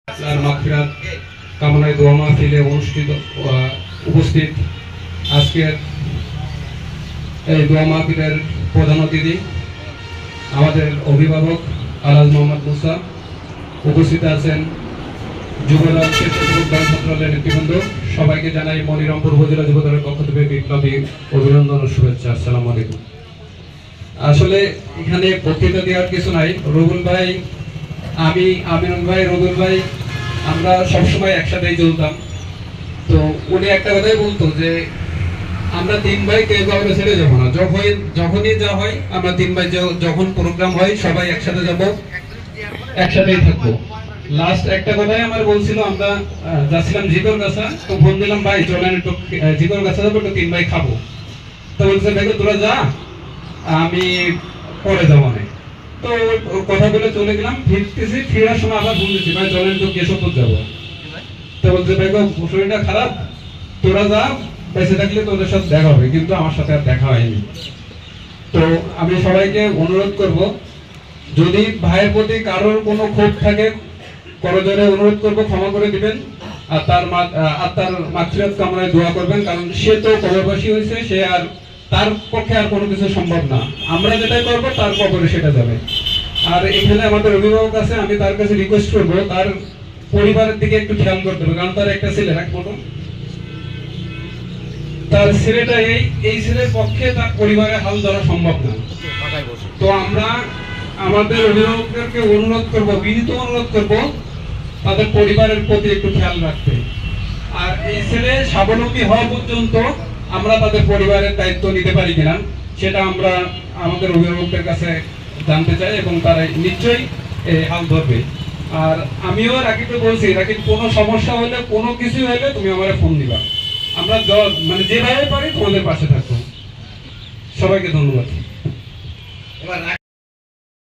আর মাগফিরাত কামনায় দোয়া মাহফিলে উপস্থিত আজকের এই দোয়া মাহফিলের প্রধান অতিথি আমাদের অভিভাবক আলহাজ মোহাম্মদ মুসা, উপস্থিত আছেন যুবদল স্বেচ্ছাসেবক ছাত্রালয়ের নেতৃবৃন্দ। সবাইকে জানাই মনিরামপুর উপজেলা যুবদলের পক্ষ থেকে বিপ্লবী অভিনন্দন ও শুভেচ্ছা। আসসালামু আলাইকুম। আসলে এখানে বক্তৃতা দেওয়ার কিছু নাই। রুবুল ভাই, আমি, আমিনুল ভাই, রুবুল ভাই আমরা সবসময় একসাথেই চলতাম। তো উনি একটা কথাই বলতো যে আমরা তিন ভাই কেউ কাউকে ছেড়ে যাবো না। যখনই যা হয় আমরা তিন ভাই যখন প্রোগ্রাম হয় সবাই একসাথে যাব, একসাথেই থাকবো। লাস্ট একটা কথাই আমার বলছিল, আমরা যাচ্ছিলাম জিকর গাছা, তো ফোন দিলাম ভাই চলেন একটু জিকর গাছা যাবো, একটু তিন ভাই খাবো। তো বলছে দেখো তোরা যা, আমি পরে যাবো না। তো কথা বলে চলে গেলাম। ফিরতেছি, ফেরার সময় আবার ফোন দিচ্ছি ভাই চলেন একটু কেশবপুর যাবো। তো বলছে ভাই শরীরটা খারাপ, তোরা যা, বেঁচে থাকলে তোদের সাথে দেখা হবে, কিন্তু আমার সাথে আর দেখা হয়নি। তো আমি সবাইকে অনুরোধ করব, যদি ভাইয়ের প্রতি কারোর কোনো ক্ষোভ থাকে করজোরে অনুরোধ করব ক্ষমা করে দিবেন, আর তার মাগফিরাত কামনায় দোয়া করবেন। কারণ সে তো কবরবাসী হয়েছে, সে আর তার পক্ষে আর কোনো কিছু সম্ভব না। আমরা যেটাই করব তার কবরে সেটা যাবে। আর এখানে আমাদের অভিভাবক আছে, আমি তার কাছে রিকোয়েস্ট করব তার পরিবারের দিকে একটু খেয়াল করতে হবে। কারণ তার একটা ছেলে, এক মতো তার ছেলেটা এই ছেলের পক্ষে তার পরিবারের হাল ধরা সম্ভব না। তো আমরা আমাদের অভিভাবকদেরকে অনুরোধ করব, বিনীত অনুরোধ করব তাদের পরিবারের প্রতি একটু খেয়াল রাখতে। আর এই ছেলে স্বাবলম্বী হওয়া পর্যন্ত আমরা তাদের পরিবারের দায়িত্ব নিতে পারি কিনা সেটা আমরা আমাদের অভিভাবকদের কাছে জানতে চাই, এবং তারা নিশ্চয়ই হাল ধরবে। আর আমিও রাকিবকে বলছি, রাকিব কোনো সমস্যা হলে, কোনো কিছু হলে তুমি আমার ফোন দিবা, আমরা মানে যেভাবে পারি তোমাদের পাশে থাকবো। সবাইকে ধন্যবাদ।